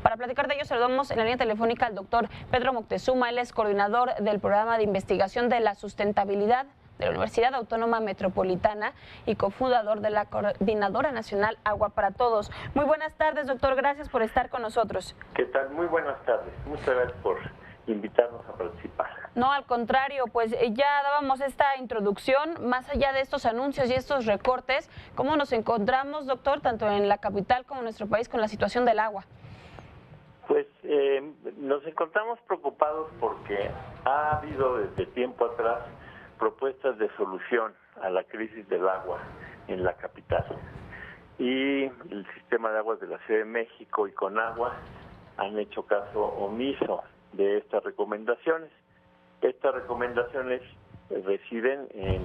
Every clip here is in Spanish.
Para platicar de ello, saludamos en la línea telefónica al doctor Pedro Moctezuma. Él es coordinador del programa de investigación de la sustentabilidad de la Universidad Autónoma Metropolitana y cofundador de la Coordinadora Nacional Agua para Todos. Muy buenas tardes, doctor. Gracias por estar con nosotros. ¿Qué tal? Muy buenas tardes. Muchas gracias por invitarnos a participar. No, al contrario, pues ya dábamos esta introducción. Más allá de estos anuncios y estos recortes, ¿cómo nos encontramos, doctor, tanto en la capital como en nuestro país con la situación del agua? Pues nos encontramos preocupados porque ha habido desde tiempo atrás propuestas de solución a la crisis del agua en la capital. Y el sistema de aguas de la Ciudad de México y Conagua han hecho caso omiso de estas recomendaciones. Estas recomendaciones residen en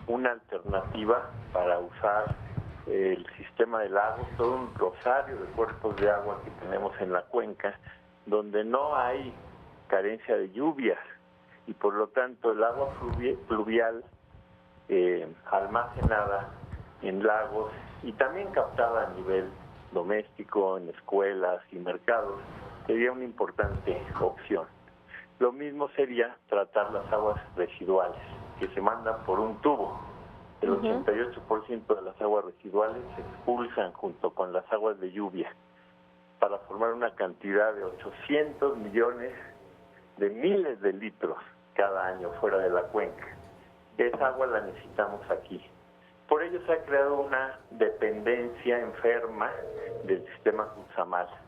una alternativa para usar el sistema de lagos, todo un rosario de cuerpos de agua que tenemos en la cuenca, donde no hay carencia de lluvias y por lo tanto el agua pluvial almacenada en lagos y también captada a nivel doméstico, en escuelas y mercados, sería una importante opción. Lo mismo sería tratar las aguas residuales, que se mandan por un tubo. El 88% de las aguas residuales se expulsan junto con las aguas de lluvia para formar una cantidad de 800 millones de miles de litros cada año fuera de la cuenca. Esa agua la necesitamos aquí. Por ello se ha creado una dependencia enferma del sistema Cutzamala,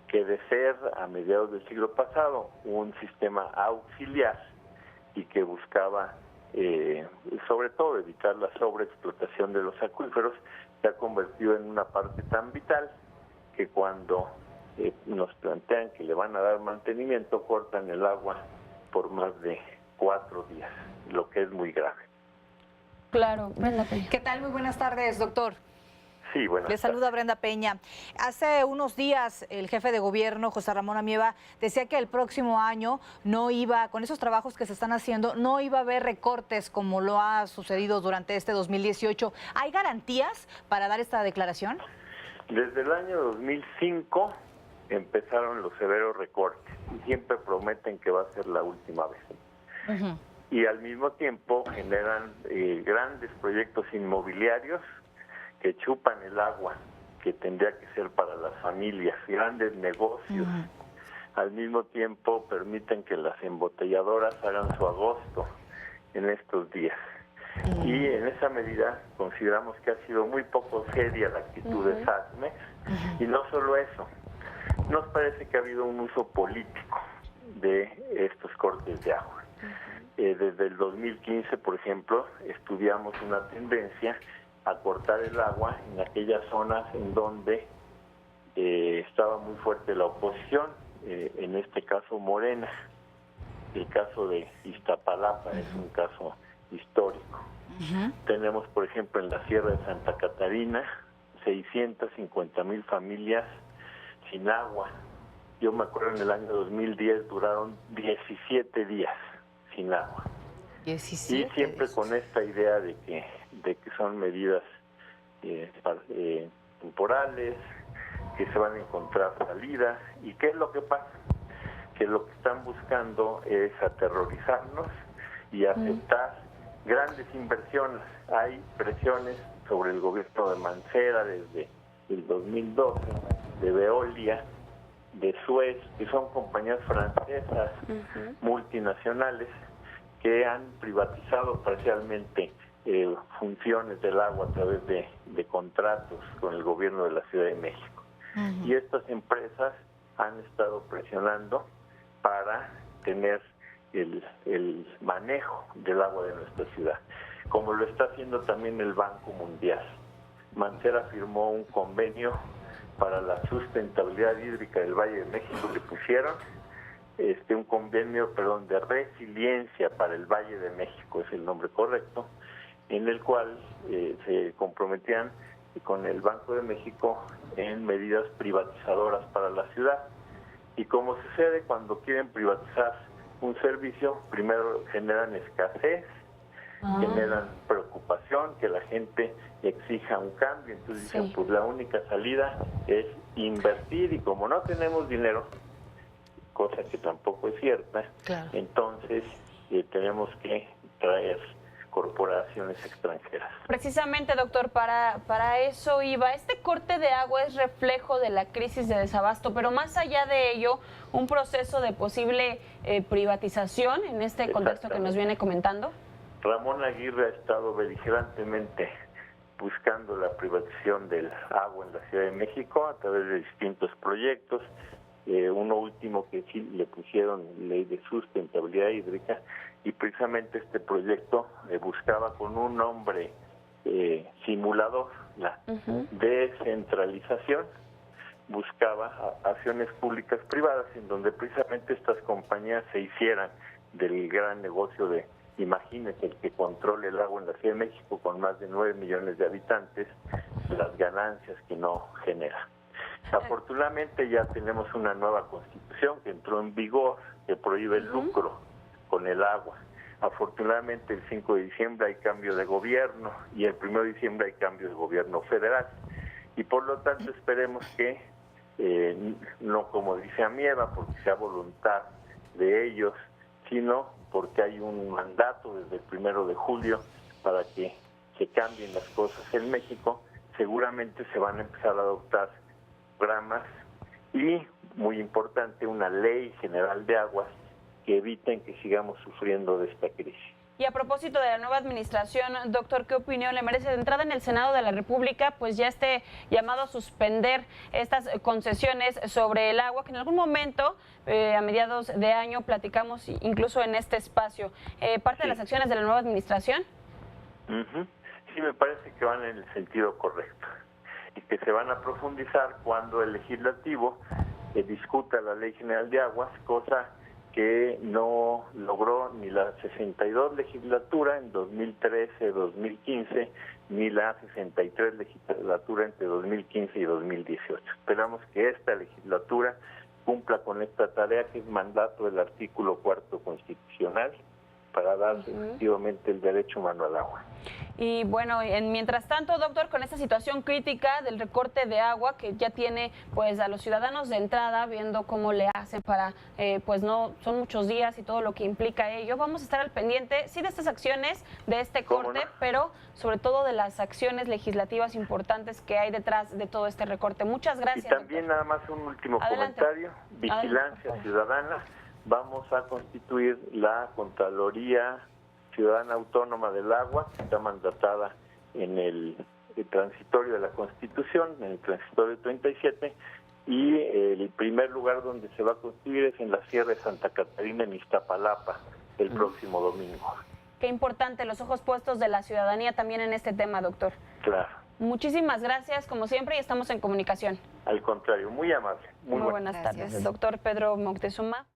que de ser a mediados del siglo pasado un sistema auxiliar y que buscaba sobre todo evitar la sobreexplotación de los acuíferos, se ha convertido en una parte tan vital que cuando nos plantean que le van a dar mantenimiento, cortan el agua por más de 4 días, lo que es muy grave. Claro, Brenda Peña. ¿Qué tal? Muy buenas tardes, doctor. Sí, buenas Le saluda Brenda Peña. Hace unos días el jefe de gobierno, José Ramón Amieva, decía que el próximo año no iba, con esos trabajos que se están haciendo, no iba a haber recortes como lo ha sucedido durante este 2018. ¿Hay garantías para dar esta declaración? Desde el año 2005 empezaron los severos recortes y siempre prometen que va a ser la última vez. Y al mismo tiempo generan grandes proyectos inmobiliarios que chupan el agua que tendría que ser para las familias, grandes negocios. Al mismo tiempo permiten que las embotelladoras hagan su agosto en estos días. Y en esa medida consideramos que ha sido muy poco seria la actitud de SACMEX. Y no solo eso, nos parece que ha habido un uso político de estos cortes de agua. Desde el 2015, por ejemplo, estudiamos una tendencia a cortar el agua en aquellas zonas en donde estaba muy fuerte la oposición, en este caso Morena. El caso de Iztapalapa es un caso histórico. Tenemos, por ejemplo, en la Sierra de Santa Catarina, 650,000 familias sin agua. Yo me acuerdo en el año 2010 duraron 17 días sin agua. 17 y siempre con esta idea de que son medidas temporales, que se van a encontrar salidas. ¿Y qué es lo que pasa? Que lo que están buscando es aterrorizarnos y aceptar grandes inversiones. Hay presiones sobre el gobierno de Mancera desde el 2012, de Veolia, de Suez, que son compañías francesas multinacionales que han privatizado parcialmente funciones del agua a través de contratos con el gobierno de la Ciudad de México. Y estas empresas han estado presionando para tener el manejo del agua de nuestra ciudad, como lo está haciendo también el Banco Mundial. Mancera firmó un convenio para la sustentabilidad hídrica del Valle de México, le pusieron un convenio, de resiliencia para el Valle de México, es el nombre correcto, en el cual se comprometían con el Banco de México en medidas privatizadoras para la ciudad. Y como sucede cuando quieren privatizar un servicio, primero generan escasez, generan preocupación, que la gente exija un cambio. Entonces dicen, pues la única salida es invertir y como no tenemos dinero, cosa que tampoco es cierta, Claro. entonces tenemos que traer corporaciones extranjeras. Precisamente, doctor, para eso iba. Este corte de agua es reflejo de la crisis de desabasto, pero más allá de ello, un proceso de posible privatización en este contexto que nos viene comentando. Ramón Aguirre ha estado beligerantemente buscando la privatización del agua en la Ciudad de México a través de distintos proyectos. Uno último que sí le pusieron ley de sustentabilidad hídrica, y precisamente este proyecto buscaba con un nombre simulador la descentralización, buscaba acciones públicas privadas en donde precisamente estas compañías se hicieran del gran negocio de, imagínense, el que controle el agua en la Ciudad de México con más de 9 millones de habitantes, las ganancias que no genera. Afortunadamente ya tenemos una nueva constitución que entró en vigor, que prohíbe el lucro con el agua. Afortunadamente el 5 de diciembre hay cambio de gobierno y el 1 de diciembre hay cambio de gobierno federal. Y por lo tanto esperemos que, no como dice Amieva, porque sea voluntad de ellos, sino porque hay un mandato desde el 1 de julio para que se cambien las cosas en México. Seguramente se van a empezar a adoptar programas y, muy importante, una ley general de aguas que eviten que sigamos sufriendo de esta crisis. Y a propósito de la nueva administración, doctor, ¿qué opinión le merece? De entrada, en el Senado de la República, pues ya esté llamado a suspender estas concesiones sobre el agua, que en algún momento, a mediados de año, platicamos incluso en este espacio. ¿Parte de las acciones de la nueva administración? Sí, me parece que van en el sentido correcto y que se van a profundizar cuando el legislativo discuta la Ley General de Aguas, cosa que no logró ni la 62 legislatura en 2013-2015, ni la 63 legislatura entre 2015 y 2018. Esperamos que esta legislatura cumpla con esta tarea, que es mandato del artículo 4 constitucional, para dar efectivamente el derecho humano al agua. Y bueno, mientras tanto, doctor, con esta situación crítica del recorte de agua que ya tiene pues a los ciudadanos de entrada viendo cómo le hacen para, pues no, son muchos días y todo lo que implica ello, vamos a estar al pendiente, sí, de estas acciones, de este corte, pero sobre todo de las acciones legislativas importantes que hay detrás de todo este recorte. Muchas gracias. Y también, doctor, nada más un último comentario, vigilancia ciudadana. Vamos a constituir la Contraloría Ciudadana Autónoma del Agua, que está mandatada en el transitorio de la Constitución, en el transitorio 37, y el primer lugar donde se va a constituir es en la Sierra de Santa Catarina, en Iztapalapa, el próximo domingo. Qué importante, los ojos puestos de la ciudadanía también en este tema, doctor. Claro. Muchísimas gracias, como siempre, y estamos en comunicación. Al contrario, muy amable. Muy buenas tardes, doctor Pedro Moctezuma.